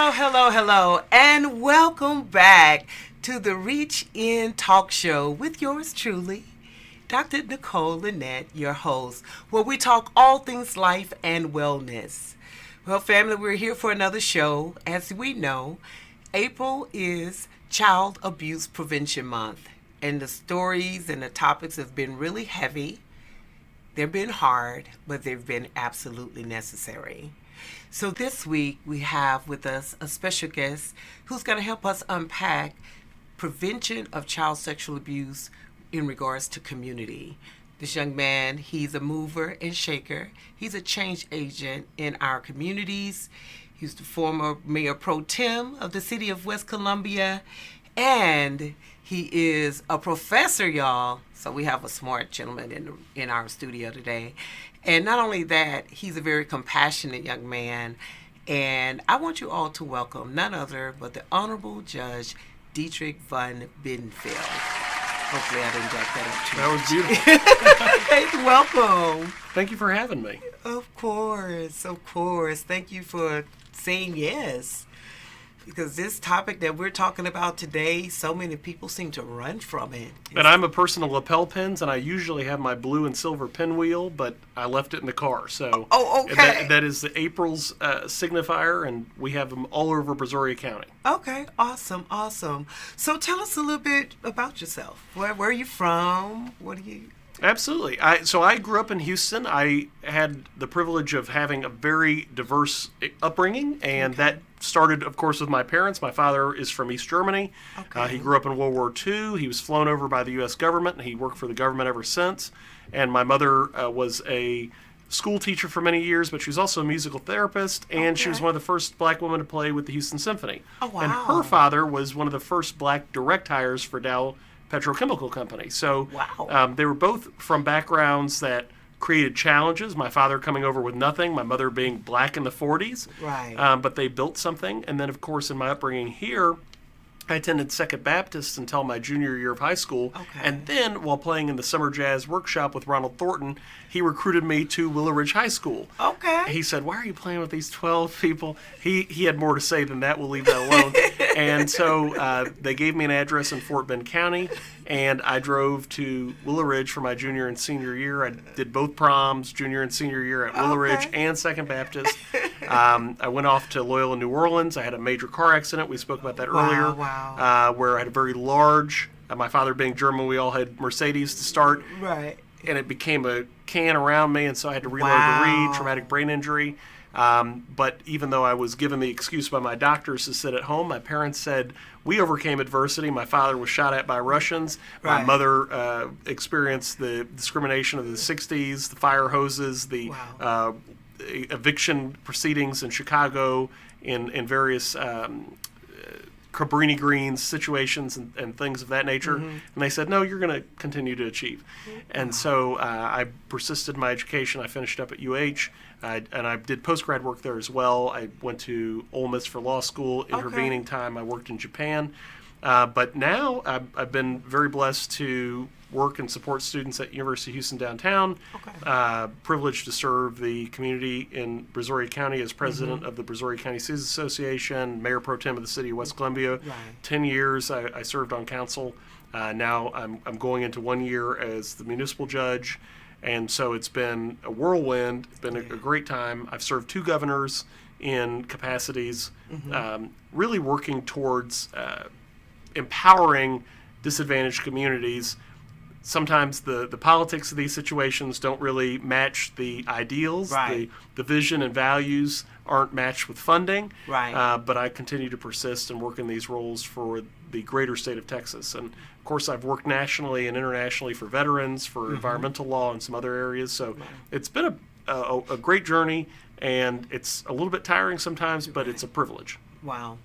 Hello, and welcome back to the Reach In Talk Show with yours truly, Dr. Nicole Lynette, your host, where we talk all things life and wellness. Well, family, we're here for another show. As we know, April is Child Abuse Prevention Month, and the stories and the topics have been really heavy. They've been hard, but they've been absolutely necessary. So this week we have with us a special guest who's going to help us unpack prevention of child sexual abuse in regards to community. This young man, he's a mover and shaker. He's a change agent in our communities. He's the former Mayor Pro Tem of the city of West Columbia, and he is a professor, y'all. So we have a smart gentleman in our studio today. And not only that, he's a very compassionate young man. And I want you all to welcome none other but the Honorable Judge Dietrich von Biedenfeld. Hopefully I didn't jack that up too much. That was beautiful. Welcome. Thank you for having me. Of course. Thank you for saying yes. Because this topic that we're talking about today, so many people seem to run from it. And I'm a person of lapel pins, and I usually have my blue and silver pinwheel, but I left it in the car. So okay. That is the April's signifier, and we have them all over Brazoria County. Okay, awesome. So tell us a little bit about yourself. Where are you from? What do you... Absolutely. So I grew up in Houston. I had the privilege of having a very diverse upbringing, and that started, of course, with my parents. My father is from East Germany. Okay. He grew up in World War II. He was flown over by the U.S. government, and he worked for the government ever since. And my mother was a school teacher for many years, but she was also a musical therapist, and she was one of the first black women to play with the Houston Symphony. Oh, wow. And her father was one of the first black direct hires for Dow Petrochemical Company. So wow. They were both from backgrounds that created challenges. My father coming over with nothing, my mother being black in the 40s. Right. But they built something. And then, of course, in my upbringing here, I attended Second Baptist until my junior year of high school. Okay. And then, while playing in the summer jazz workshop with Ronald Thornton, he recruited me to Willow Ridge High School. Okay. He said, "Why are you playing with these 12 people?" He had more to say than that. We'll leave that alone. And so they gave me an address in Fort Bend County, and I drove to Willow Ridge for my junior and senior year. I did both proms, junior and senior year at Willow Ridge and Second Baptist. I went off to Loyola, New Orleans. I had a major car accident. We spoke about that earlier. Wow. Where I had a very large, my father being German, we all had Mercedes to start. Right. And it became a can around me, and so I had to reload the reed, traumatic brain injury. But even though I was given the excuse by my doctors to sit at home, my parents said, we overcame adversity. My father was shot at by Russians. Right. My mother experienced the discrimination of the 60s, the fire hoses, the eviction proceedings in Chicago, in various Cabrini Greens situations and things of that nature. Mm-hmm. And they said, no, you're going to continue to achieve. And so I persisted in my education. I finished up at UH, and I did post-grad work there as well. I went to Ole Miss for law school. Intervening time, I worked in Japan. But now I've been very blessed to work and support students at University of Houston downtown. Privileged to serve the community in Brazoria County as president of the Brazoria County Citizens Association, Mayor Pro Tem of the city of West Columbia. 10 years I served on council. Now I'm going into 1 year as the municipal judge. And so it's been a whirlwind. It's been a great time. I've served 2 governors in capacities, really working towards empowering disadvantaged communities. Sometimes the politics of these situations don't really match the ideals. Right. The vision and values aren't matched with funding. Right. But I continue to persist and work in these roles for the greater state of Texas. And, of course, I've worked nationally and internationally for veterans, for environmental law, and some other areas. So it's been a great journey, and it's a little bit tiring sometimes, but it's a privilege. Wow.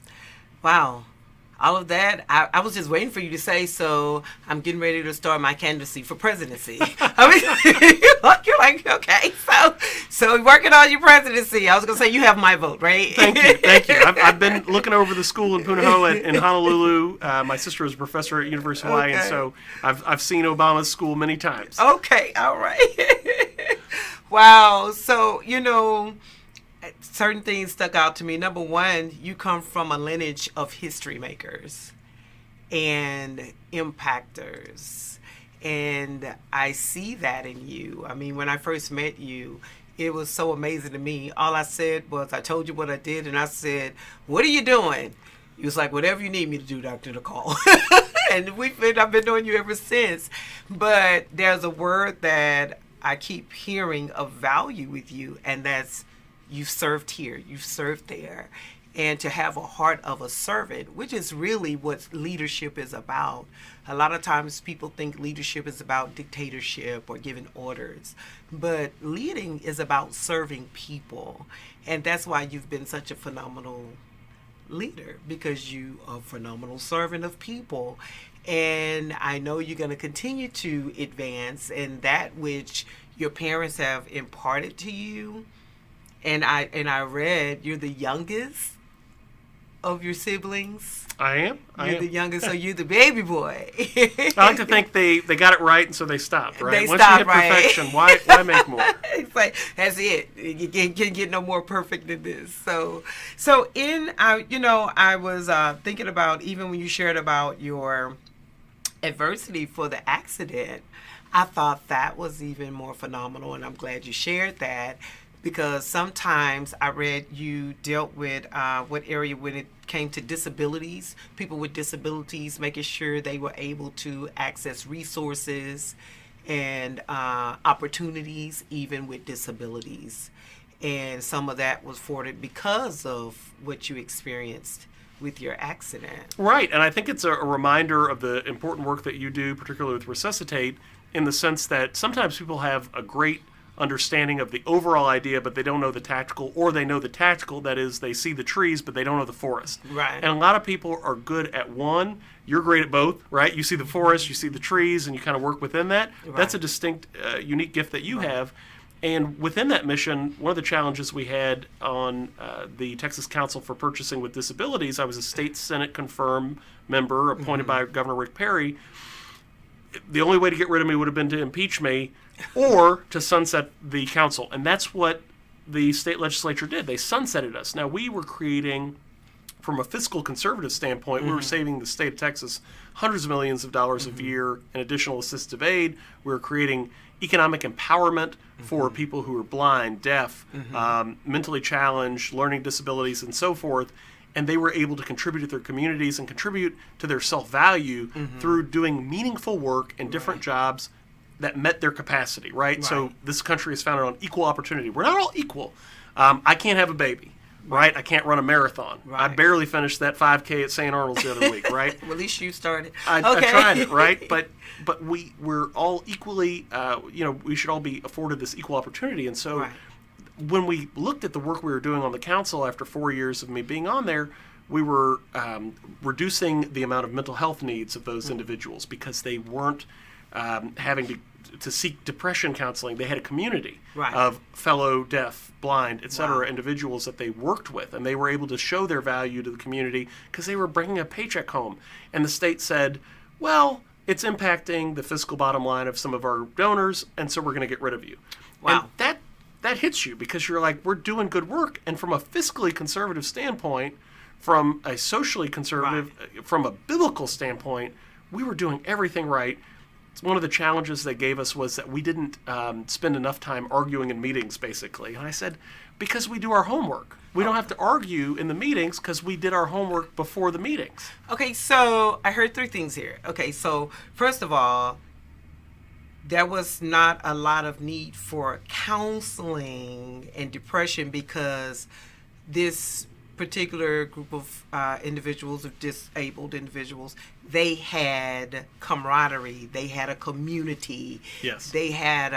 All of that, I was just waiting for you to say, so I'm getting ready to start my candidacy for presidency. I mean, you're like, okay, so working on your presidency. I was going to say, you have my vote, right? Thank you. I've been looking over the school in Punahou in Honolulu. My sister is a professor at University of Hawaii, and so I've seen Obama's school many times. Okay, all right. Wow, so, certain things stuck out to me. Number one, you come from a lineage of history makers and impactors. And I see that in you. I mean, when I first met you, it was so amazing to me. All I said was, I told you what I did, and I said, "What are you doing?" He was like, "Whatever you need me to do, Dr. Nicole." And I've been knowing you ever since. But there's a word that I keep hearing of value with you, and that's you've served here, you've served there. And to have a heart of a servant, which is really what leadership is about. A lot of times people think leadership is about dictatorship or giving orders, but leading is about serving people. And that's why you've been such a phenomenal leader, because you are a phenomenal servant of people. And I know you're going to continue to advance in that which your parents have imparted to you. And I read you're the youngest of your siblings. I am. You're the youngest, so you're the baby boy. I like to think they got it right, and so they stopped, right? They Once stopped, you hit right? perfection, why make more? It's like, that's it. You can't get no more perfect than this. So I was thinking about, even when you shared about your adversity for the accident, I thought that was even more phenomenal, and I'm glad you shared that. Because sometimes I read you dealt with what area when it came to disabilities, people with disabilities, making sure they were able to access resources and opportunities, even with disabilities. And some of that was afforded because of what you experienced with your accident. Right, and I think it's a reminder of the important work that you do, particularly with Resuscitate, in the sense that sometimes people have a great understanding of the overall idea, but they don't know the tactical, or they know the tactical, that is, they see the trees, but they don't know the forest. Right. And a lot of people are good at one. You're great at both, right? You see the forest, you see the trees, and you kind of work within that. Right. That's a distinct, unique gift that you have. And within that mission, one of the challenges we had on the Texas Council for Purchasing with Disabilities, I was a state Senate confirmed member appointed by Governor Rick Perry. The only way to get rid of me would have been to impeach me or to sunset the council. And that's what the state legislature did. They sunsetted us. Now, we were creating, from a fiscal conservative standpoint, we were saving the state of Texas hundreds of millions of dollars a year in additional assistive aid. We were creating economic empowerment for people who are blind, deaf, mentally challenged, learning disabilities, and so forth. And they were able to contribute to their communities and contribute to their self-value through doing meaningful work in different jobs that met their capacity, right? So this country is founded on equal opportunity. We're not all equal. I can't have a baby, right? I can't run a marathon. I barely finished that 5K at St. Arnold's the other week, right? Well, at least you started. I tried it, right? But we're all equally, we should all be afforded this equal opportunity. And so when we looked at the work we were doing on the council after 4 years of me being on there, we were reducing the amount of mental health needs of those individuals because they weren't having to seek depression counseling. They had a community of fellow deaf, blind, etc. individuals that they worked with, and they were able to show their value to the community because they were bringing a paycheck home. And the state said, well, it's impacting the fiscal bottom line of some of our donors, and so we're going to get rid of you. And that hits you because you're like, we're doing good work. And from a fiscally conservative standpoint, from a socially conservative, from a biblical standpoint, we were doing everything right. One of the challenges they gave us was that we didn't spend enough time arguing in meetings, basically. And I said, because we do our homework. We don't have to argue in the meetings because we did our homework before the meetings. Okay, so I heard three things here. Okay, so first of all, there was not a lot of need for counseling and depression because this particular group of individuals, of disabled individuals, they had camaraderie, they had a community, they had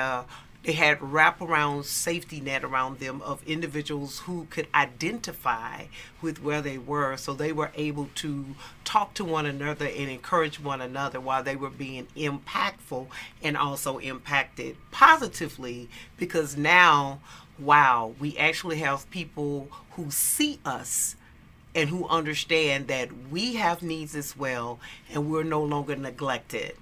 wraparound safety net around them of individuals who could identify with where they were, so they were able to talk to one another and encourage one another while they were being impactful and also impacted positively, because now, wow, we actually have people who see us and who understand that we have needs as well and we're no longer neglected.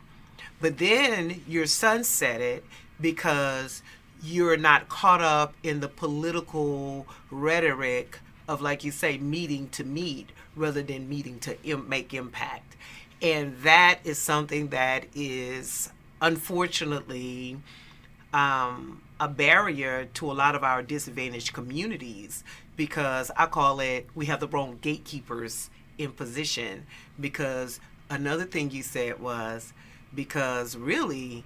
But then your son said it because you're not caught up in the political rhetoric of, like you say, meeting to meet rather than meeting to make impact. And that is something that is unfortunately a barrier to a lot of our disadvantaged communities, because I call it, we have the wrong gatekeepers in position. Because another thing you said was, because really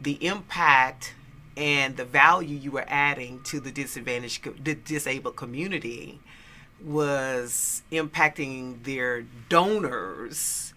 the impact and the value you were adding to the disabled community was impacting their donors.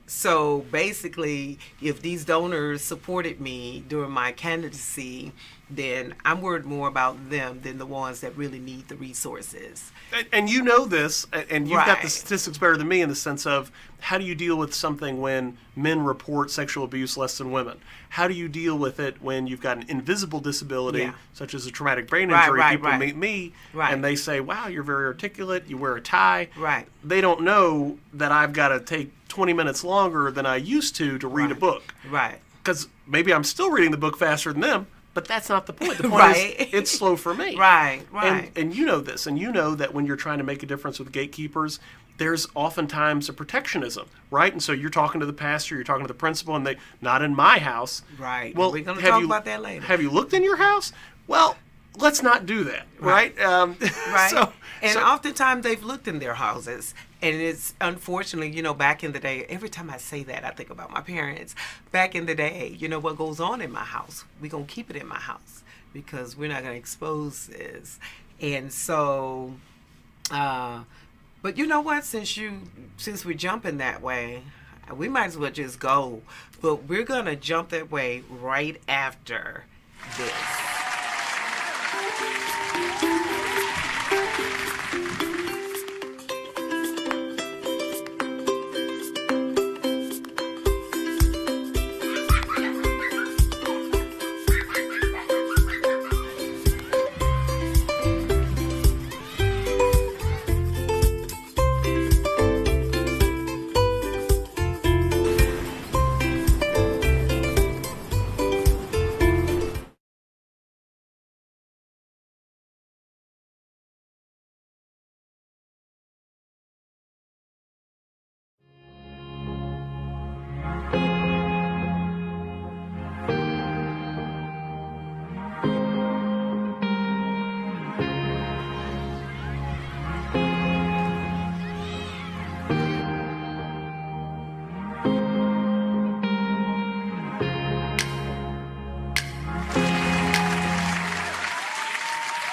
So basically, if these donors supported me during my candidacy, then I'm worried more about them than the ones that really need the resources. And you know this, and you've got the Right. statistics better than me in the sense of, how do you deal with something when men report sexual abuse less than women? How do you deal with it when you've got an invisible disability, Yeah. such as a traumatic brain Right, injury? right, People right. meet me, Right. and they say, wow, you're very articulate, you wear a tie. Right. They don't know that I've got to take 20 minutes longer than I used to read a Right. book. Right. Because maybe I'm still reading the book faster than them, but that's not the point. The point Right. is, it's slow for me. Right. Right. And you know this, and you know that when you're trying to make a difference with gatekeepers, there's oftentimes a protectionism, right? And so you're talking to the pastor, you're talking to the principal, and they, not in my house. Right. Well, We're going to have talk you- about that later. Have you looked in your house? Well, let's not do that, right? Right. So, and so- oftentimes they've looked in their houses. And it's unfortunately, back in the day, every time I say that, I think about my parents. Back in the day, what goes on in my house? We're going to keep it in my house because we're not going to expose this. And so, but you know what? Since we're jumping that way, we might as well just go. But we're going to jump that way right after this.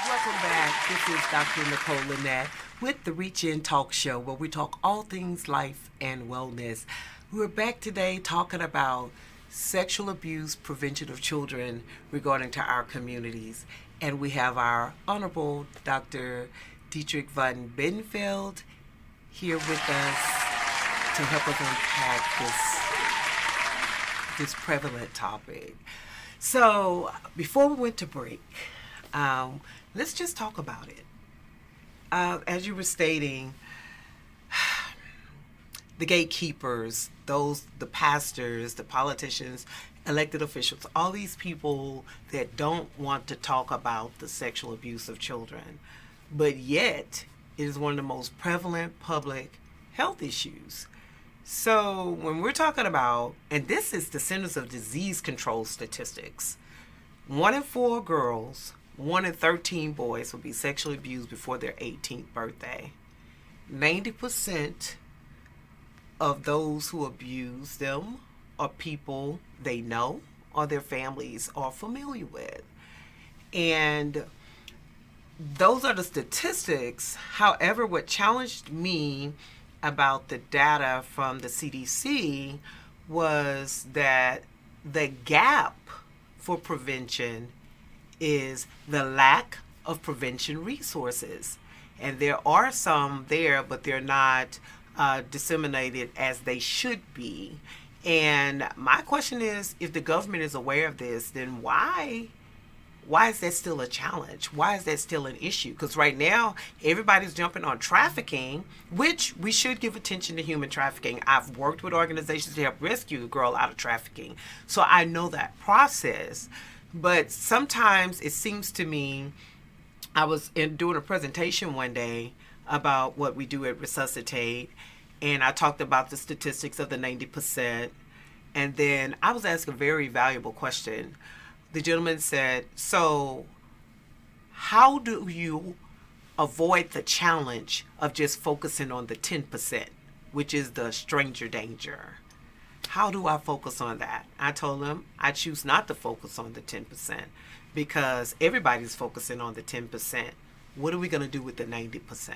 Welcome back. This is Dr. Nicole Lynette with the Reach In Talk Show, where we talk all things life and wellness. We're back today talking about sexual abuse prevention of children regarding to our communities. And we have our Honorable Dr. Dietrich von Biedenfeld here with us to help us unpack this prevalent topic. So before we went to break, let's just talk about it. As you were stating, the gatekeepers, the pastors, the politicians, elected officials, all these people that don't want to talk about the sexual abuse of children, but yet it is one of the most prevalent public health issues. So when we're talking about, and this is the Centers of Disease Control statistics, 1 in 4 girls, 1 in 13 boys will be sexually abused before their 18th birthday. 90% of those who abuse them are people they know or their families are familiar with. And those are the statistics. However, what challenged me about the data from the CDC was that the gap for prevention is the lack of prevention resources. And there are some there, but they're not disseminated as they should be. And my question is, if the government is aware of this, then why is that still a challenge? Why is that still an issue? Because right now, everybody's jumping on trafficking, which we should give attention to human trafficking. I've worked with organizations to help rescue a girl out of trafficking, so I know that process. But sometimes it seems to me, I was doing a presentation one day about what we do at Resuscitate, and I talked about the statistics of the 90%. And then I was asked a very valuable question. The gentleman said, so how do you avoid the challenge of just focusing on the 10%, which is the stranger danger? How do I focus on that? I told him I choose not to focus on the 10% because everybody's focusing on the 10%. What are we going to do with the 90%?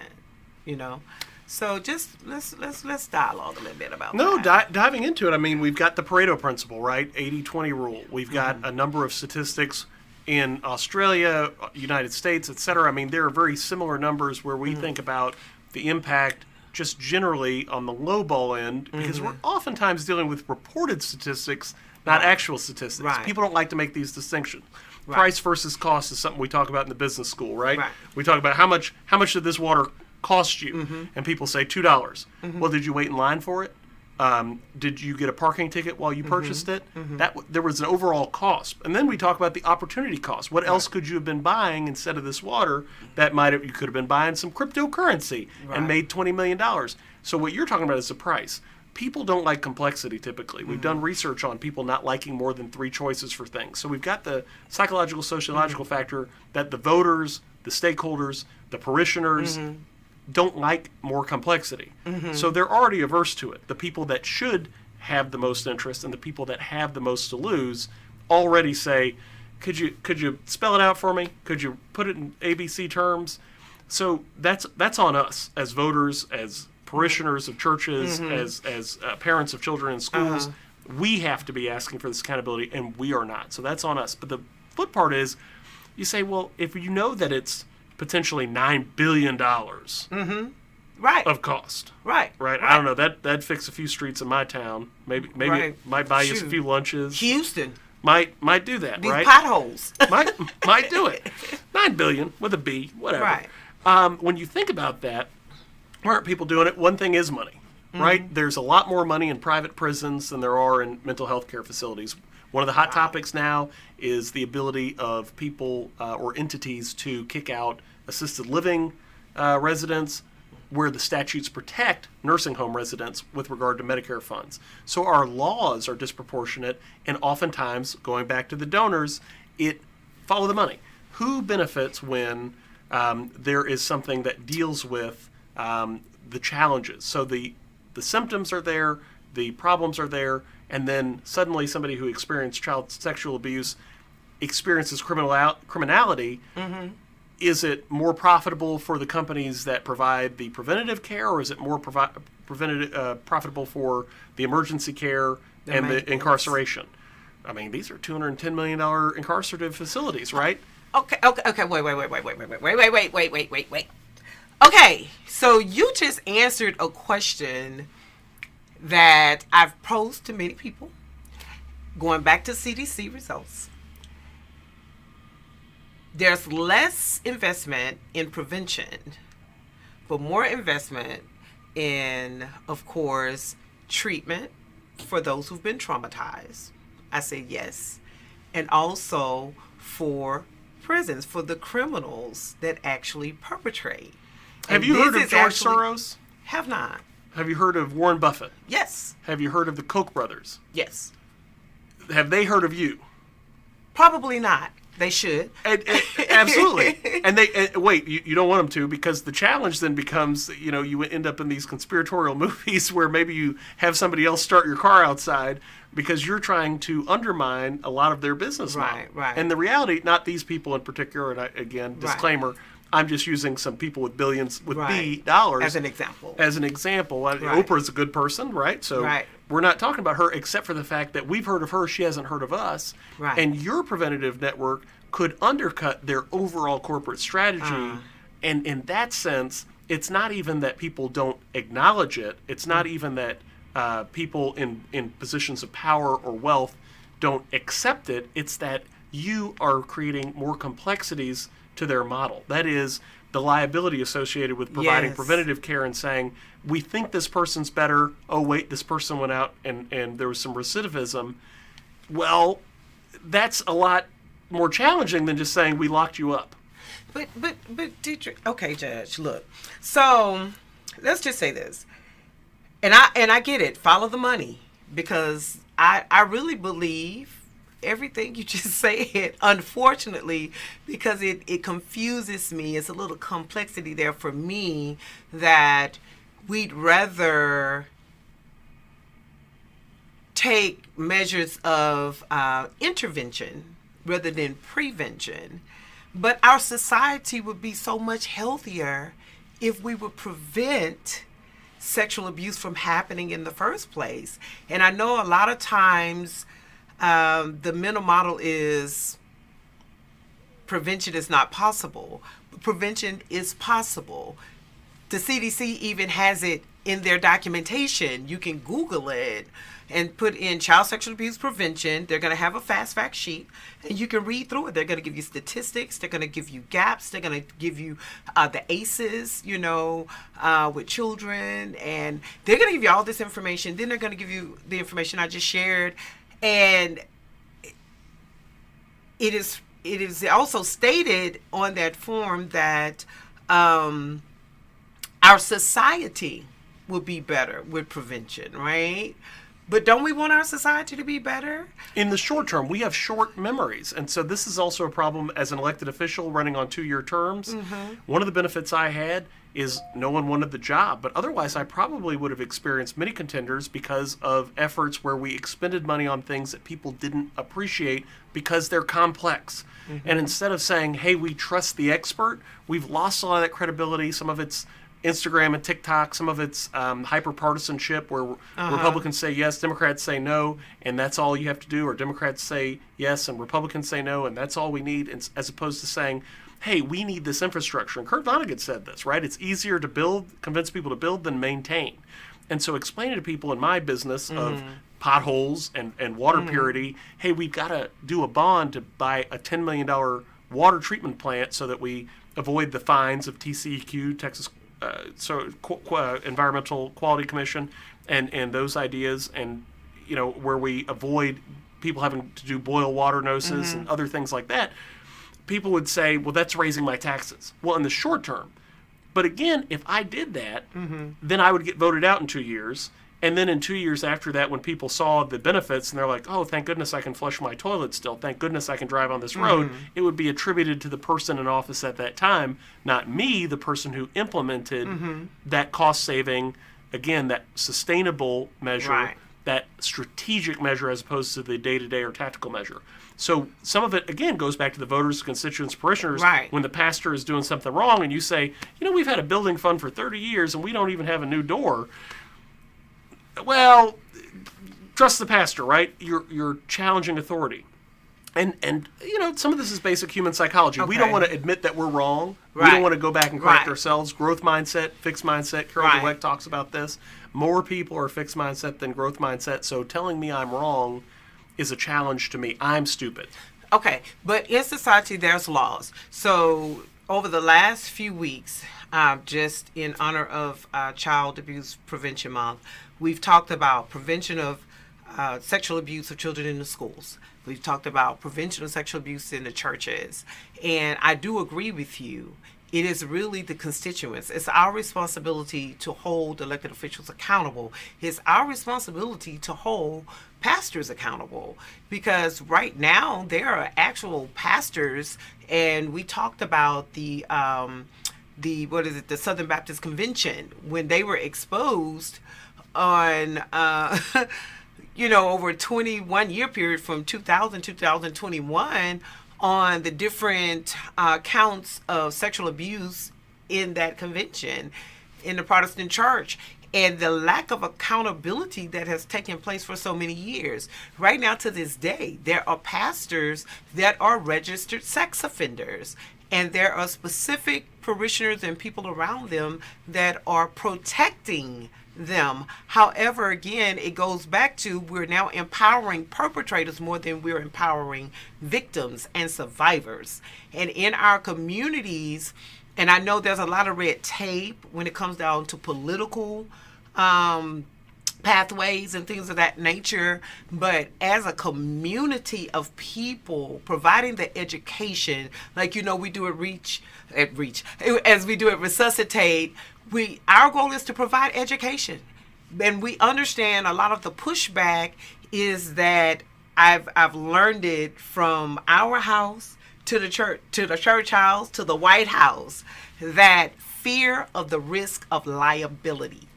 You know? So just let's dialogue a little bit about that. Diving into it, I mean, we've got the Pareto principle, right? 80-20 rule. We've got a number of statistics in Australia, United States, et cetera. I mean, there are very similar numbers where we think about the impact just generally on the low ball end, because we're oftentimes dealing with reported statistics, not actual statistics. Right. People don't like to make these distinctions. Right. Price versus cost is something we talk about in the business school, right? Right. We talk about how much did this water cost you, and people say $2. Well, did you wait in line for it? Did you get a parking ticket while you purchased it? There was an overall cost, and then we talk about the opportunity cost. What else could you have been buying instead of this water? You could have been buying some cryptocurrency and made $20 million. So what you're talking about is the price. People don't like complexity typically. We've done research on people not liking more than 3 choices for things. So we've got the psychological, sociological factor that the voters, the stakeholders, the parishioners don't like more complexity. So they're already averse to it. The people that should have the most interest and the people that have the most to lose already say, could you spell it out for me? Could you put it in ABC terms? So that's on us as voters, as parishioners of churches, as parents of children in schools. We have to be asking for this accountability, and we are not. So that's on us. But the flip part is, you say, well, if you know that it's potentially $9 billion of cost. Right. I don't know. That'd fix a few streets in my town. Maybe it might buy you a few lunches. Houston might do that. These right. Potholes. might do it. $9 billion with a B, whatever. Right. When you think about that, why aren't people doing it? One thing is money. Right. There's a lot more money in private prisons than there are in mental health care facilities. One of the hot topics now is the ability of people or entities to kick out assisted living residents where the statutes protect nursing home residents with regard to Medicare funds. So our laws are disproportionate, and oftentimes, going back to the donors, it follow the money. Who benefits when there is something that deals with the challenges? So the symptoms are there, the problems are there, and then suddenly somebody who experienced child sexual abuse experiences criminality. Is it more profitable for the companies that provide the preventative care, or is it more profitable for the emergency care and the incarceration? I mean, these are $210 million incarcerative facilities, right? Okay, wait. Okay, so you just answered a question that I've posed to many people, going back to CDC results. There's less investment in prevention, but more investment in, of course, treatment for those who've been traumatized. I say yes. And also for prisons, for the criminals that actually perpetrate. Have you heard of George Soros? Have not. Have you heard of Warren Buffett? Yes. Have you heard of the Koch brothers? Yes. Have they heard of you? Probably not. They should. Absolutely. And wait, you don't want them to, because the challenge then becomes, you end up in these conspiratorial movies where maybe you have somebody else start your car outside because you're trying to undermine a lot of their business model. Right. And the reality, not these people in particular, and again, disclaimer, I'm just using some people with billions, with B dollars. As an example. Oprah's a good person, right? So we're not talking about her except for the fact that we've heard of her, she hasn't heard of us. Right. And your preventative network could undercut their overall corporate strategy. And in that sense, it's not even that people don't acknowledge it. It's not even that people in positions of power or wealth don't accept it. It's that you are creating more complexities to their model. That is the liability associated with providing preventative care and saying, we think this person's better. Oh, wait, this person went out and there was some recidivism. Well, that's a lot more challenging than just saying we locked you up. But Dietrich, okay, Judge, look. So let's just say this, and I get it. Follow the money, because I really believe everything you just said. Unfortunately, because it confuses me. It's a little complexity there for me that we'd rather take measures of intervention rather than prevention. But our society would be so much healthier if we would prevent sexual abuse from happening in the first place. And I know a lot of times the mental model is prevention is not possible. But prevention is possible. The CDC even has it in their documentation. You can Google it and put in child sexual abuse prevention. They're going to have a fast fact sheet, and you can read through it. They're going to give you statistics. They're going to give you gaps. They're going to give you the ACEs, with children, and they're going to give you all this information. Then they're going to give you the information I just shared, and it is also stated on that form that our society will be better with prevention, right? But don't we want our society to be better? In the short term, we have short memories. And so this is also a problem as an elected official running on 2-year terms. Mm-hmm. One of the benefits I had is no one wanted the job. But otherwise, I probably would have experienced many contenders because of efforts where we expended money on things that people didn't appreciate because they're complex. Mm-hmm. And instead of saying, hey, we trust the expert, we've lost a lot of that credibility. Some of it's Instagram and TikTok, some of it's hyper-partisanship where Republicans say yes, Democrats say no, and that's all you have to do, or Democrats say yes and Republicans say no, and that's all we need, as opposed to saying, hey, we need this infrastructure. And Kurt Vonnegut said this, right? It's easier to convince people to build than maintain. And so explaining to people in my business of potholes and water purity, hey, we've got to do a bond to buy a $10 million water treatment plant so that we avoid the fines of TCEQ, Texas Environmental Quality Commission, and those ideas, and where we avoid people having to do boil water notices and other things like that, people would say, well, that's raising my taxes. Well, in the short term. But again, if I did that, then I would get voted out in 2 years. And then in 2 years after that, when people saw the benefits and they're like, oh, thank goodness I can flush my toilet still. Thank goodness I can drive on this road. It would be attributed to the person in office at that time, not me, the person who implemented that cost saving, again, that sustainable measure, that strategic measure as opposed to the day-to-day or tactical measure. So some of it, again, goes back to the voters, constituents, parishioners. When the pastor is doing something wrong and you say, we've had a building fund for 30 years and we don't even have a new door. Well, trust the pastor, right? You're challenging authority. And some of this is basic human psychology. We don't want to admit that we're wrong. We don't want to go back and correct ourselves. Growth mindset, fixed mindset. Carol Dweck talks about this. More people are fixed mindset than growth mindset. So telling me I'm wrong is a challenge to me. I'm stupid. Okay, but in society there's laws. So over the last few weeks, just in honor of Child Abuse Prevention Month, we've talked about prevention of sexual abuse of children in the schools. We've talked about prevention of sexual abuse in the churches. And I do agree with you. It is really the constituents. It's our responsibility to hold elected officials accountable. It's our responsibility to hold pastors accountable, because right now there are actual pastors, and we talked about the Southern Baptist Convention when they were exposed on over a 21-year period from 2000 to 2021 on the different counts of sexual abuse in that convention in the Protestant church, and the lack of accountability that has taken place for so many years. Right now, to this day, there are pastors that are registered sex offenders, and there are specific parishioners and people around them that are protecting them. However, again, it goes back to we're now empowering perpetrators more than we're empowering victims and survivors. And in our communities, and I know there's a lot of red tape when it comes down to political pathways and things of that nature, but as a community of people providing the education, like we do at reach as we do at Resuscitate, our goal is to provide education. And we understand a lot of the pushback is that I've learned it from our house to the church house to the White House, that fear of the risk of liability.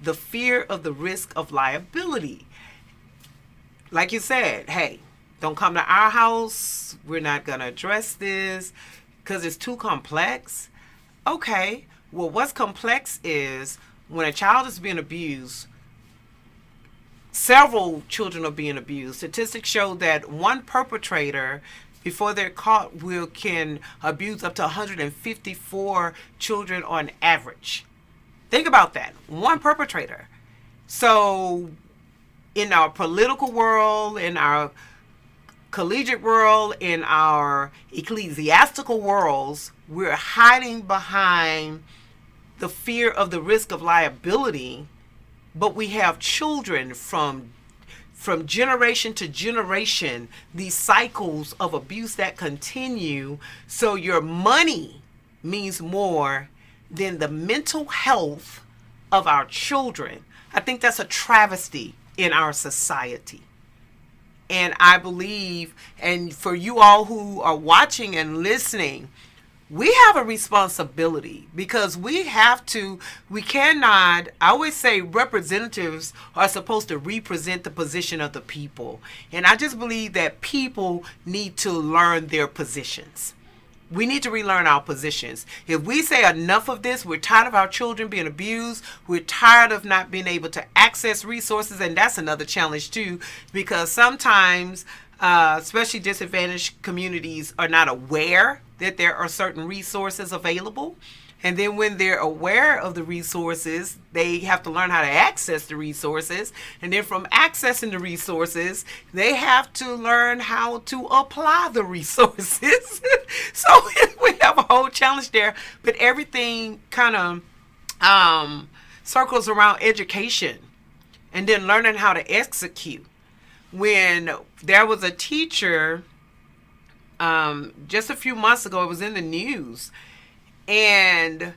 The fear of the risk of liability. Like you said, hey, don't come to our house. We're not going to address this because it's too complex. Okay, well, what's complex is when a child is being abused, several children are being abused. Statistics show that one perpetrator, before they're caught, can abuse up to 154 children on average. Think about that. One perpetrator. So in our political world, in our collegiate world, in our ecclesiastical worlds, we're hiding behind the fear of the risk of liability, but we have children from generation to generation, these cycles of abuse that continue. So your money means more than the mental health of our children. I think that's a travesty in our society. And I believe, and for you all who are watching and listening, we have a responsibility because we cannot, I always say representatives are supposed to represent the position of the people. And I just believe that people need to learn their positions. We need to relearn our positions. If we say enough of this, we're tired of our children being abused, we're tired of not being able to access resources, and that's another challenge too, because sometimes, especially disadvantaged communities are not aware that there are certain resources available. And then when they're aware of the resources, they have to learn how to access the resources. And then from accessing the resources, they have to learn how to apply the resources. So we have a whole challenge there. But everything kind of circles around education and then learning how to execute. When there was a teacher, just a few months ago, it was in the news, and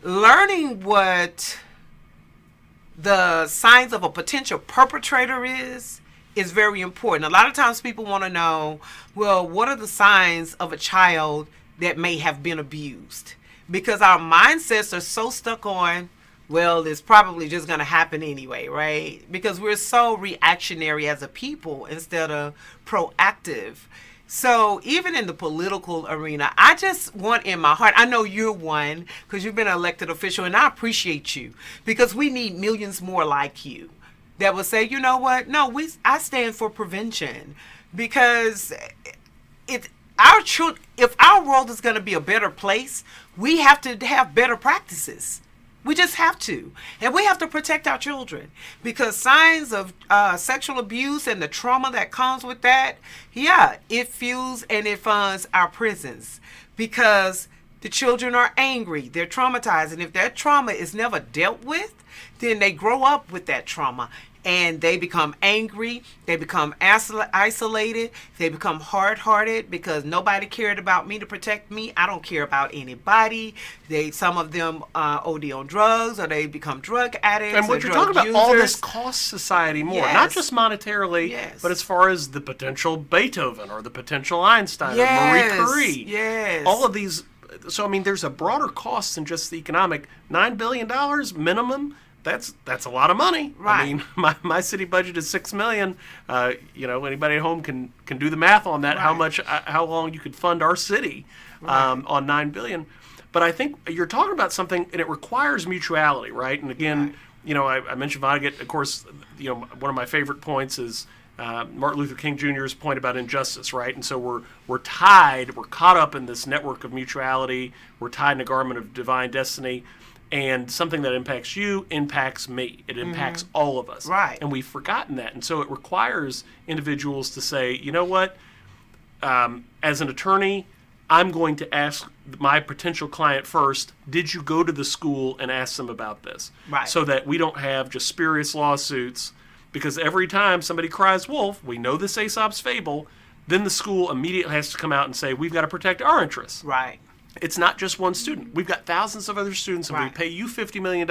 learning what the signs of a potential perpetrator is very important. A lot of times people want to know, well, what are the signs of a child that may have been abused? Because our mindsets are so stuck on, well, it's probably just going to happen anyway, right? Because we're so reactionary as a people instead of proactive. So even in the political arena, I just want in my heart, I know you're one because you've been an elected official, and I appreciate you because we need millions more like you that will say, you know what? No, I stand for prevention because if our world is going to be a better place, we have to have better practices. We just have to. And we have to protect our children because signs of sexual abuse and the trauma that comes with that, it fuels and it funds our prisons because the children are angry. They're traumatized. And if that trauma is never dealt with, then they grow up with that trauma. And they become angry, they become isolated, they become hard-hearted because nobody cared about me to protect me. I don't care about anybody. Some of them OD on drugs, or they become drug addicts. And what you're talking about, all this costs society more, not just monetarily, but as far as the potential Beethoven or the potential Einstein or Marie Curie. Yes. All of these. So, I mean, there's a broader cost than just the economic. $9 billion minimum. That's a lot of money. Right. I mean, my city budget is $6 million. Anybody at home can do the math on that. Right. How long you could fund our city on $9 billion. But I think you're talking about something, and it requires mutuality, right? And again, I mentioned Vonnegut. Of course, one of my favorite points is Martin Luther King Jr.'s point about injustice, right? And so we're tied. We're caught up in this network of mutuality. We're tied in a garment of divine destiny. And something that impacts you impacts me. It impacts all of us. Right. And we've forgotten that. And so it requires individuals to say, you know what, as an attorney, I'm going to ask my potential client first, did you go to the school and ask them about this? Right. So that we don't have just spurious lawsuits, because every time somebody cries wolf, we know this Aesop's fable, then the school immediately has to come out and say, we've got to protect our interests. Right. It's not just one student. We've got thousands of other students, and we Right. pay you $50 million.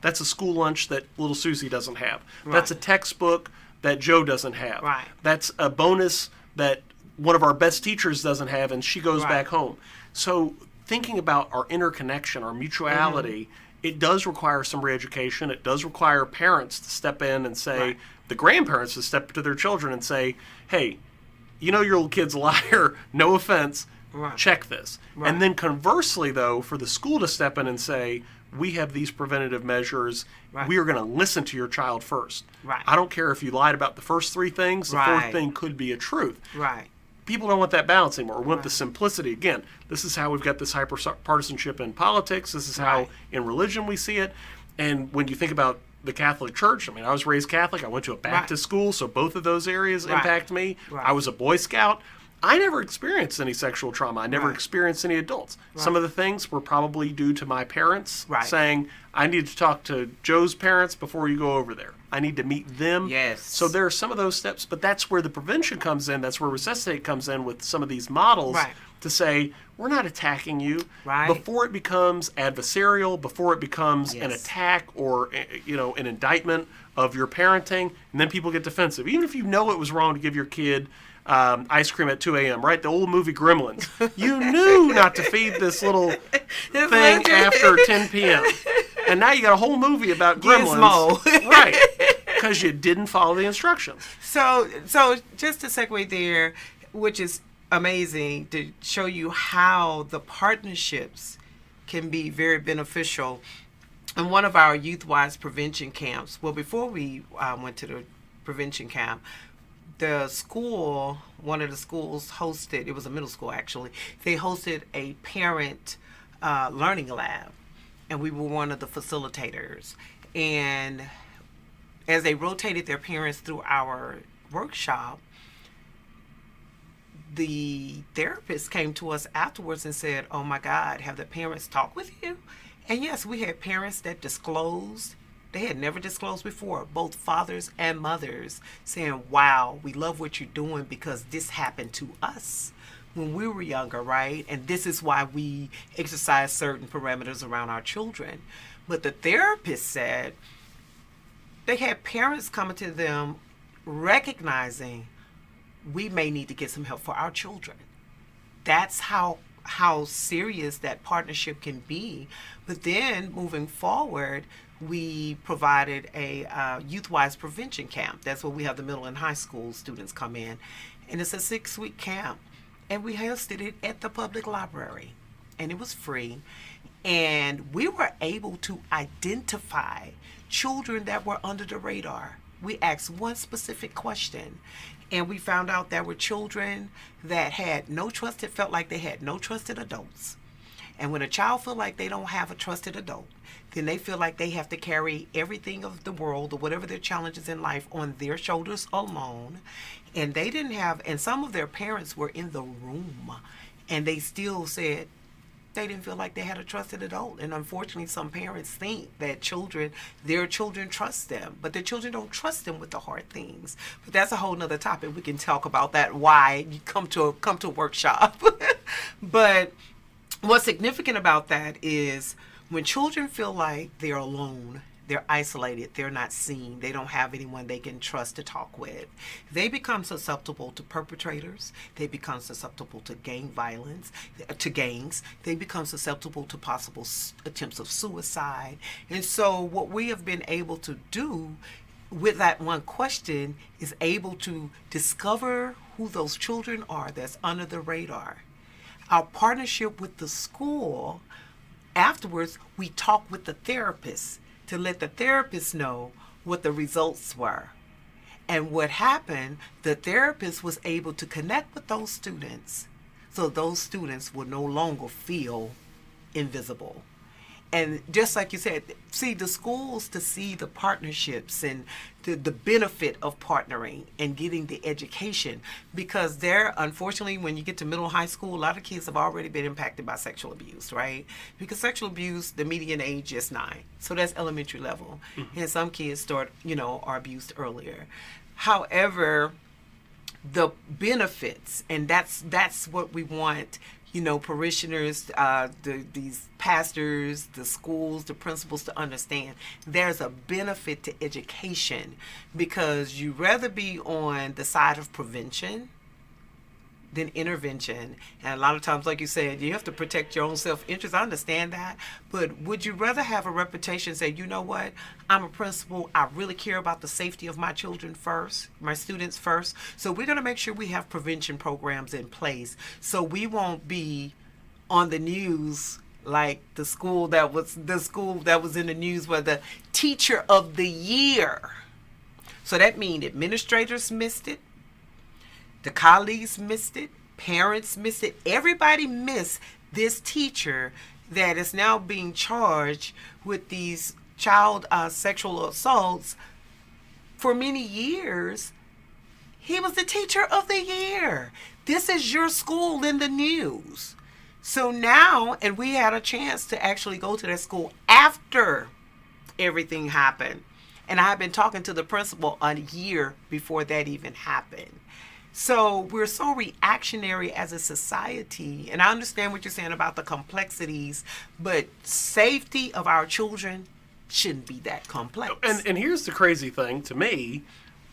That's a school lunch that little Susie doesn't have. Right. That's a textbook that Joe doesn't have. Right. That's a bonus that one of our best teachers doesn't have, and she goes Right. back home. So thinking about our interconnection, our mutuality, it does require some re-education. It does require parents to step in and say, Right. the grandparents to step to their children and say, hey, you know your little kid's a liar, no offense, Right. check this. Right. And then conversely, though, for the school to step in and say, we have these preventative measures, Right. we are going to listen to your child first. Right. I don't care if you lied about the first three things, the Right. fourth thing could be a truth. Right. People don't want that balance anymore. We want the Right. simplicity. Again, this is how we've got this hyper-partisanship in politics. This is how Right. in religion we see it. And when you think about the Catholic Church, I mean, I was raised Catholic. I went to a Baptist school, so both of those areas Right. impact me. Right. I was a Boy Scout. I never experienced any sexual trauma. I never Right. experienced any adults. Right. Some of the things were probably due to my parents Right. saying, I need to talk to Joe's parents before you go over there. I need to meet them. Yes. So there are some of those steps, but that's where the prevention comes in. That's where Resuscitate comes in with some of these models Right. to say, we're not attacking you. Right. Before it becomes adversarial, before it becomes an Yes. attack or, an indictment of your parenting, and then people get defensive. Even if you know it was wrong to give your kid ice cream at 2 a.m., right? The old movie Gremlins. You knew not to feed this little thing after 10 p.m. And now you got a whole movie about Gremlins. Gizmo. Right. Because you didn't follow the instructions. So just to segue there, which is amazing to show you how the partnerships can be very beneficial. In one of our youth-wise prevention camps, well, before we went to the prevention camp, the school, one of the schools hosted, it was a middle school actually, they hosted a parent learning lab, and we were one of the facilitators. And as they rotated their parents through our workshop, the therapist came to us afterwards and said, oh my God, have the parents talked with you? And yes, we had parents that disclosed. They had never disclosed before, both fathers and mothers, saying, wow, we love what you're doing because this happened to us when we were younger, right? And this is why we exercise certain parameters around our children. But the therapist said they had parents coming to them recognizing we may need to get some help for our children. That's how serious that partnership can be. But then moving forward, we provided a youth-wise prevention camp. That's where we have the middle and high school students come in. And it's a 6-week camp. And we hosted it at the public library. And it was free. And we were able to identify children that were under the radar. We asked one specific question. And we found out there were children that had no trusted, felt like they had no trusted adults. And when a child feel like they don't have a trusted adult, then they feel like they have to carry everything of the world or whatever their challenges in life on their shoulders alone. And they didn't have, and some of their parents were in the room, and they still said they didn't feel like they had a trusted adult. And unfortunately, some parents think that their children trust them, but their children don't trust them with the hard things. But that's a whole nother topic. We can talk about that, why you come to a workshop. But what's significant about that is when children feel like they're alone, they're isolated, they're not seen, they don't have anyone they can trust to talk with, they become susceptible to perpetrators, they become susceptible to gang violence, to gangs, they become susceptible to possible attempts of suicide. And so what we have been able to do with that one question is able to discover who those children are that's under the radar. Our partnership with the school, afterwards, we talk with the therapist to let the therapist know what the results were. And what happened, the therapist was able to connect with those students so those students will no longer feel invisible. And just like you said, see the schools to see the partnerships and the benefit of partnering and getting the education, because there, unfortunately, when you get to middle high school, a lot of kids have already been impacted by sexual abuse, right? Because sexual abuse, the median age is 9, so that's elementary level, and some kids start, are abused earlier. However, the benefits, and that's what we want, parishioners, these pastors, the schools, the principals to understand. There's a benefit to education, because you rather be on the side of prevention than intervention. And a lot of times, like you said, you have to protect your own self-interest. I understand that. But would you rather have a reputation say, you know what, I'm a principal, I really care about the safety of my children first, my students first. So we're going to make sure we have prevention programs in place, so we won't be on the news like the school that was in the news where the teacher of the year. So that means administrators missed it, the colleagues missed it, parents missed it. Everybody missed this teacher that is now being charged with these child sexual assaults. For many years, he was the teacher of the year. This is your school in the news. So now, and we had a chance to actually go to that school after everything happened. And I had been talking to the principal a year before that even happened. So we're so reactionary as a society, and I understand what you're saying about the complexities, but safety of our children shouldn't be that complex. And here's the crazy thing to me,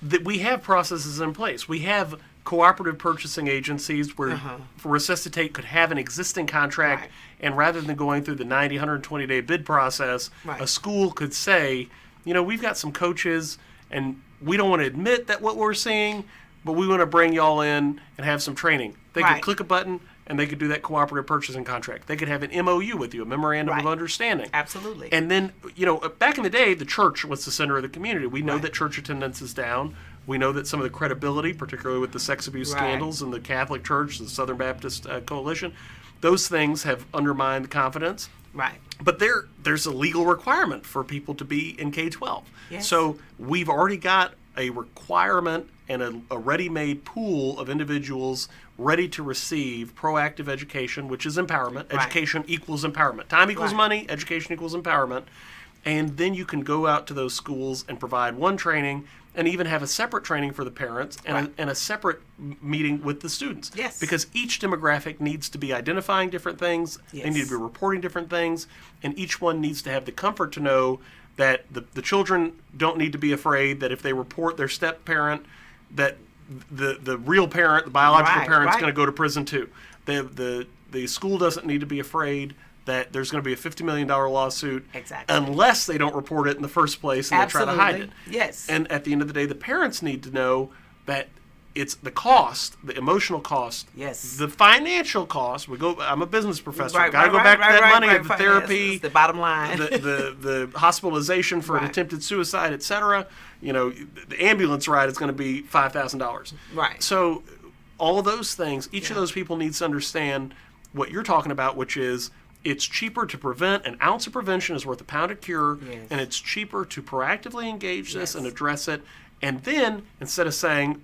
that we have processes in place. We have cooperative purchasing agencies where Resuscitate could have an existing contract, and rather than going through the 90, 120-day bid process, a school could say, we've got some coaches, and we don't want to admit that what we're seeing, but we want to bring y'all in and have some training. They could click a button, and they could do that cooperative purchasing contract. They could have an MOU with you, a memorandum of understanding. Absolutely. And then, back in the day, the church was the center of the community. We know that church attendance is down. We know that some of the credibility, particularly with the sex abuse scandals in the Catholic Church, the Southern Baptist Coalition, those things have undermined confidence. Right. But there's a legal requirement for people to be in K-12. Yes. So we've already got a requirement and a ready-made pool of individuals ready to receive proactive education, which is empowerment. Education equals empowerment. Time equals money. Education equals empowerment. And then you can go out to those schools and provide one training, and even have a separate training for the parents and a separate meeting with the students. Yes. Because each demographic needs to be identifying different things. Yes. They need to be reporting different things. And each one needs to have the comfort to know that the children don't need to be afraid that if they report their step parent, that the real parent, the biological parent, is going to go to prison too. The school doesn't need to be afraid that there's going to be a $50 million lawsuit unless they don't report it in the first place and they try to hide it. Yes. And at the end of the day, the parents need to know that it's the cost, the emotional cost, the financial cost. I'm a business professor. Got to go back to that money of the therapy, the bottom line, the hospitalization for an attempted suicide, etc. The ambulance ride is going to be $5,000. Right. So all of those things, each of those people needs to understand what you're talking about, which is it's cheaper to prevent. An ounce of prevention is worth a pound of cure, and it's cheaper to proactively engage this and address it. And then instead of saying,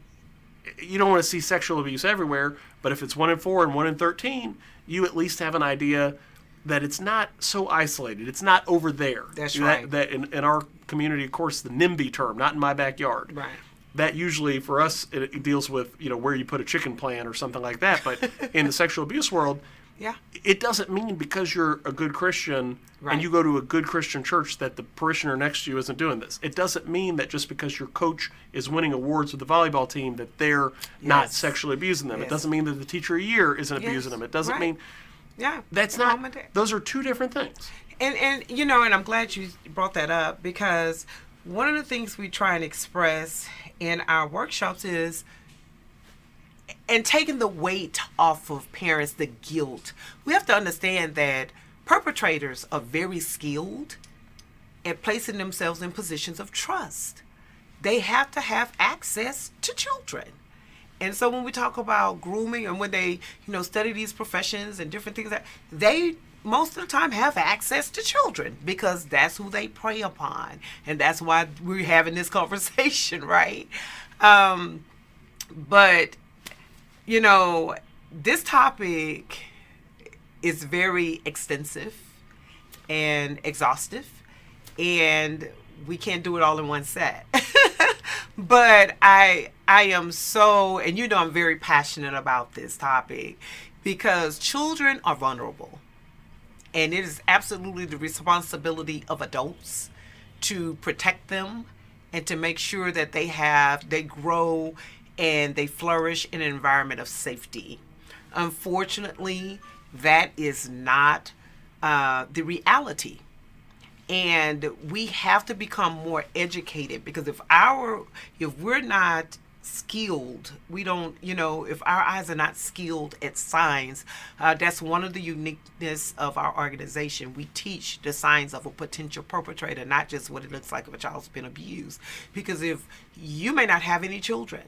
you don't want to see sexual abuse everywhere, but if it's 1 in 4 and 1 in 13, you at least have an idea that it's not so isolated. It's not over there. That's right. That in our community, of course, the NIMBY term, not in my backyard. Right. That usually for us, it deals with where you put a chicken plant or something like that. But in the sexual abuse world, it doesn't mean because you're a good Christian and you go to a good Christian church that the parishioner next to you isn't doing this. It doesn't mean that just because your coach is winning awards with the volleyball team that they're not sexually abusing them. It doesn't mean that the teacher of the year isn't abusing them. It doesn't mean that's not. Those are two different things. And and I'm glad you brought that up, because one of the things we try and express in our workshops is, and taking the weight off of parents, the guilt. We have to understand that perpetrators are very skilled at placing themselves in positions of trust. They have to have access to children. And so when we talk about grooming, and when they, study these professions and different things, that they most of the time have access to children because that's who they prey upon. And that's why we're having this conversation, right? But, this topic is very extensive and exhaustive, and we can't do it all in one set. But I am so, and I'm very passionate about this topic because children are vulnerable. And it is absolutely the responsibility of adults to protect them and to make sure that they grow and they flourish in an environment of safety. Unfortunately, that is not the reality. And we have to become more educated because if we're not skilled, we don't, if our eyes are not skilled at signs, that's one of the uniqueness of our organization. We teach the signs of a potential perpetrator, not just what it looks like if a child's been abused. Because if you may not have any children,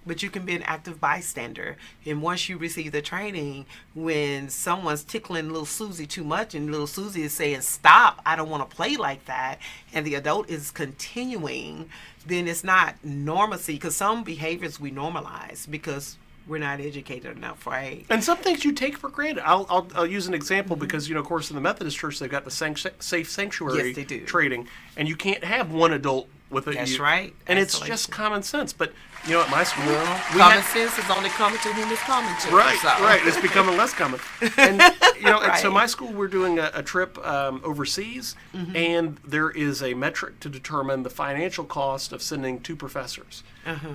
but you can be an active bystander. And once you receive the training, when someone's tickling little Susie too much and little Susie is saying, stop, I don't want to play like that, and the adult is continuing, then it's not normacy, because some behaviors we normalize because we're not educated enough, right? And some things you take for granted. I'll use an example because, of course, in the Methodist Church, they've got the safe sanctuary training, and you can't have one adult with it. That's right. And it's just common sense. But, at my school, common sense is only common to whom it's common to. Right, so. Right. It's becoming less common. And, Right. and so my school, we're doing a trip overseas, and there is a metric to determine the financial cost of sending 2 professors.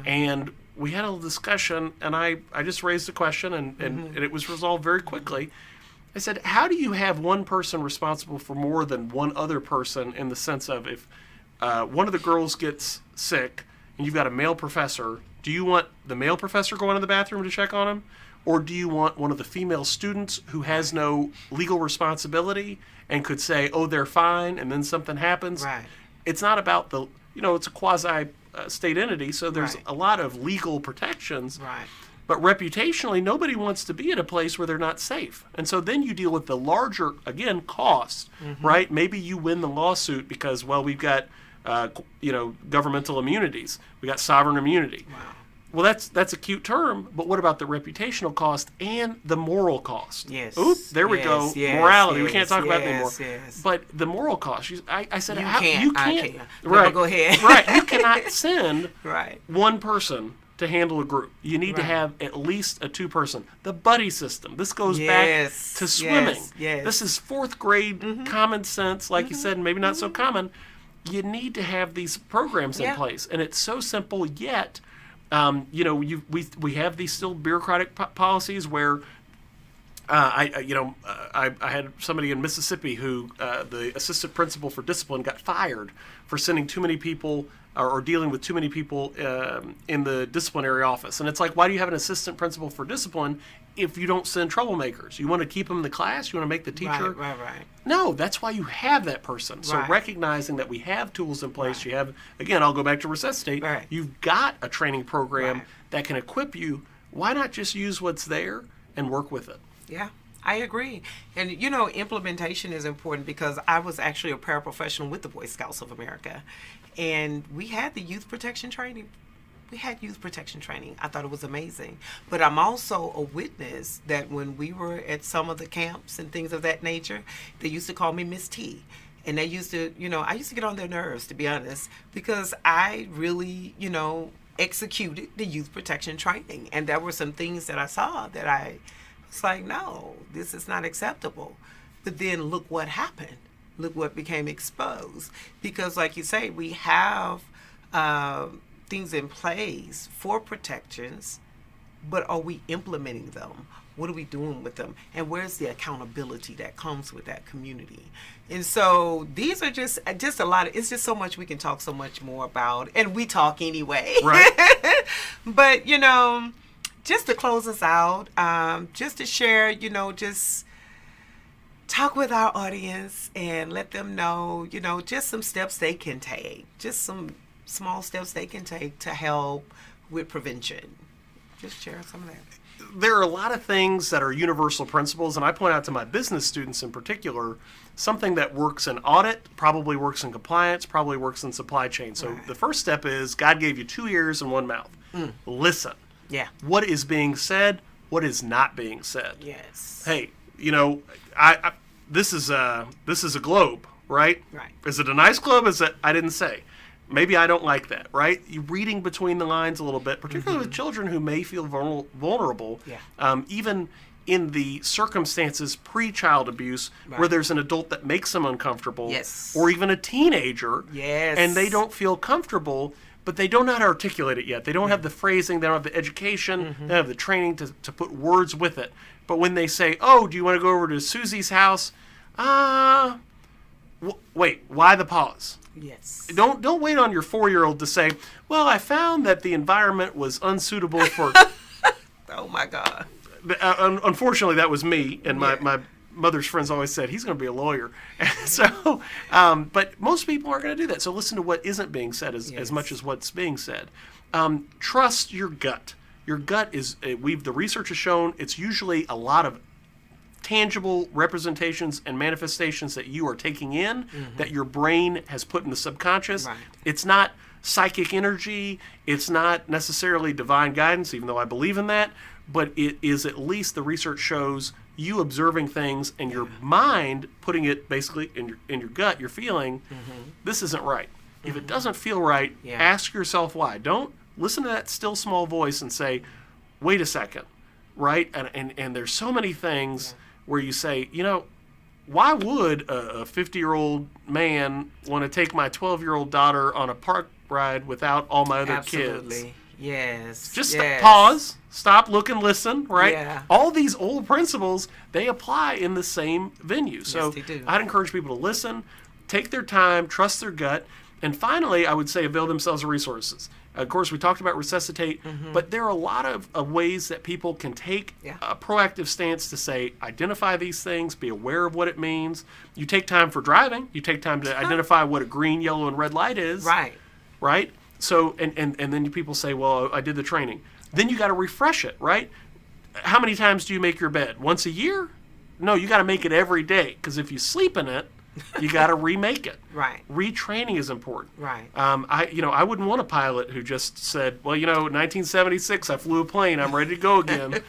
And we had a discussion, and I just raised the question, and it was resolved very quickly. I said, how do you have one person responsible for more than one other person, in the sense of if one of the girls gets sick and you've got a male professor, do you want the male professor going to the bathroom to check on him? Or do you want one of the female students who has no legal responsibility and could say, oh, they're fine, and then something happens? Right. It's not about the, it's a quasi state entity, so there's a lot of legal protections. Right. But reputationally, nobody wants to be at a place where they're not safe. And so then you deal with the larger, again, cost, right? Maybe you win the lawsuit because, we've got, governmental immunities. We got sovereign immunity. Wow. Well, that's a cute term, but what about the reputational cost and the moral cost? Yes. Oop, there we go. Morality. We can't talk about it anymore. Yes. But the moral cost. I said, you can't. I can. Right. No, go ahead. Right. You cannot send right. one person to handle a group. You need to have at least a 2-person. The buddy system. This goes back to swimming. Yes. This is 4th grade common sense, like you said, and maybe not so common. You need to have these programs in place, and it's so simple. Yet, we have these still bureaucratic policies where. I had somebody in Mississippi who the assistant principal for discipline got fired for sending too many people or dealing with too many people in the disciplinary office. And it's like, why do you have an assistant principal for discipline if you don't send troublemakers? You want to keep them in the class? You want to make the teacher? Right. No, that's why you have that person. So recognizing that we have tools in place, you have, again, I'll go back to Resuscitate. Right. You've got a training program that can equip you. Why not just use what's there and work with it? Yeah, I agree. And, implementation is important because I was actually a paraprofessional with the Boy Scouts of America. And we had the youth protection training. I thought it was amazing. But I'm also a witness that when we were at some of the camps and things of that nature, they used to call me Miss T. And they used to, I used to get on their nerves, to be honest, because I really, executed the youth protection training. And there were some things that I saw that I was like, no, this is not acceptable. But then look what happened. Look what became exposed. Because like you say, we have things in place for protections, but are we implementing them? What are we doing with them? And where's the accountability that comes with that community? And so these are just a lot of, it's just so much we can talk so much more about. And we talk anyway. Right. But, just to close us out, just to share, just talk with our audience and let them know, just some steps they can take, just some small steps they can take to help with prevention. Just share some of that. There are a lot of things that are universal principles, and I point out to my business students in particular, something that works in audit probably works in compliance, probably works in supply chain. So the first step is God gave you 2 ears and 1 mouth. Listen. Yeah. What is being said? What is not being said? Yes. Hey, I this is a globe, right? Right. Is it a nice globe? Is it? I didn't say. Maybe I don't like that, right? You're reading between the lines a little bit, particularly with children who may feel vulnerable, even in the circumstances pre-child abuse where there's an adult that makes them uncomfortable, Yes. or even a teenager, Yes. and they don't feel comfortable, but they don't know how to articulate it yet. They don't have the phrasing, they don't have the education, they don't have the training to put words with it. But when they say, oh, do you want to go over to Susie's house? Wait, why the pause? Yes. Don't wait on your 4-year-old to say, well, I found that the environment was unsuitable for... Oh, my God. Unfortunately, that was me, and my mother's friends always said, he's going to be a lawyer. So, but most people aren't going to do that. So listen to what isn't being said as much as what's being said. Trust your gut. Your gut is, the research has shown, it's usually a lot of tangible representations and manifestations that you are taking in, that your brain has put in the subconscious. Right. It's not psychic energy. It's not necessarily divine guidance, even though I believe in that. But it is, at least the research shows, you observing things and your mind putting it basically in your gut. You're feeling, this isn't right. If it doesn't feel right, ask yourself why. Don't listen to that still small voice and say, wait a second, right? And there's so many things where you say, why would a 50-year-old man want to take my 12-year-old daughter on a park ride without all my other kids? Yes. Just pause, stop, look, and listen, right? Yeah. All these old principles, they apply in the same venue. So they do. I'd encourage people to listen, take their time, trust their gut, and finally, I would say avail themselves of resources. Of course, we talked about resuscitate, but there are a lot of ways that people can take a proactive stance to say, identify these things, be aware of what it means. You take time for driving. You take time to identify what a green, yellow, and red light is. Right. Right? So, and then people say, well, I did the training. Then you got to refresh it, right? How many times do you make your bed? Once a year? No, you got to make it every day, because if you sleep in it, you got to remake it. Right. Retraining is important. Right. I wouldn't want a pilot who just said, well, 1976, I flew a plane, I'm ready to go again.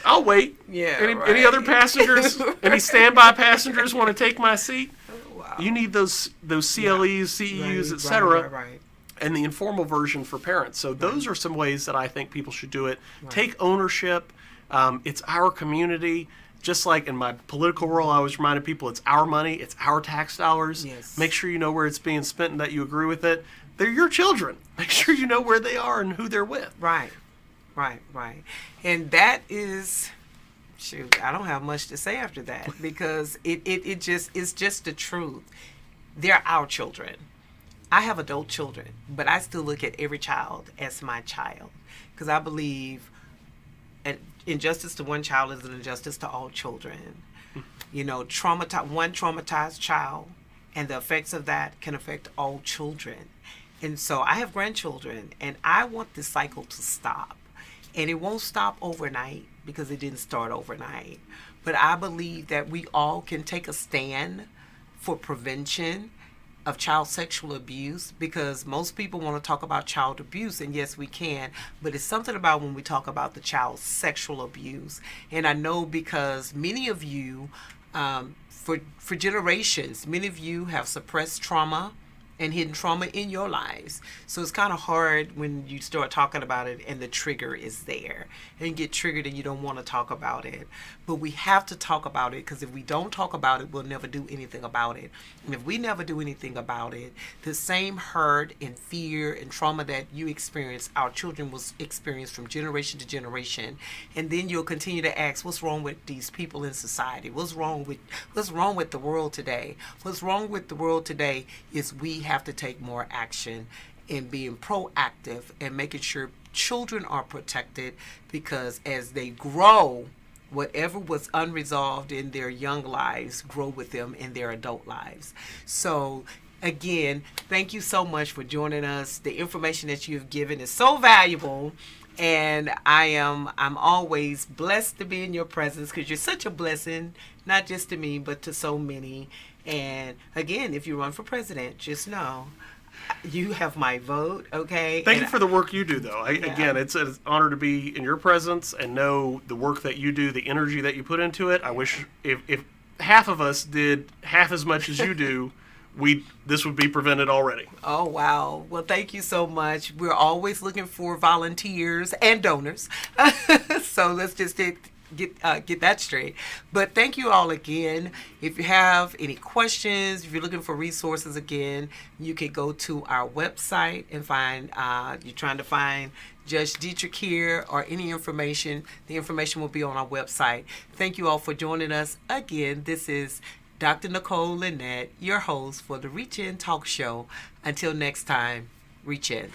I'll wait. Yeah. Any other passengers? Any standby passengers want to take my seat? Oh, wow. You need those CLEs, CEUs, etc. Right. And the informal version for parents. So those are some ways that I think people should do it. Take ownership. It's our community. Just like in my political role, I always reminded people it's our money, it's our tax dollars. Yes. Make sure you know where it's being spent and that you agree with it. They're your children. Make sure you know where they are and who they're with. Right. And that is, I don't have much to say after that, because it's just the truth. They're our children. I have adult children, but I still look at every child as my child, because I believe injustice to one child is an injustice to all children. One traumatized child, and the effects of that can affect all children. And so I have grandchildren, and I want this cycle to stop. And it won't stop overnight, because it didn't start overnight. But I believe that we all can take a stand for prevention of child sexual abuse, because most people want to talk about child abuse, and yes, we can, but it's something about when we talk about the child sexual abuse. And I know because many of you, for generations, many of you have suppressed trauma and hidden trauma in your lives. So it's kind of hard when you start talking about it and the trigger is there. And you get triggered and you don't want to talk about it. But we have to talk about it, because if we don't talk about it, we'll never do anything about it. And if we never do anything about it, the same hurt and fear and trauma that you experience, our children will experience from generation to generation. And then you'll continue to ask, what's wrong with these people in society? What's wrong with the world today? What's wrong with the world today is we have to take more action in being proactive and making sure children are protected, because as they grow, whatever was unresolved in their young lives grow with them in their adult lives. So again, thank you so much for joining us. The information that you've given is so valuable And I'm always blessed to be in your presence because you're such a blessing, not just to me, but to so many. And again, if you run for president, just know you have my vote, okay? Thank you for the work you do, though. Yeah. Again, it's an honor to be in your presence and know the work that you do, the energy that you put into it. I wish if half of us did half as much as you do, this would be prevented already. Oh, wow. Well, thank you so much. We're always looking for volunteers and donors. So let's just get that straight. But thank you all again. If you have any questions, if you're looking for resources again, you can go to our website and find, you're trying to find Judge Dietrich here or any information. The information will be on our website. Thank you all for joining us again. This is Dr. Nicole Lynette, your host for the Reach In Talk Show. Until next time, reach in.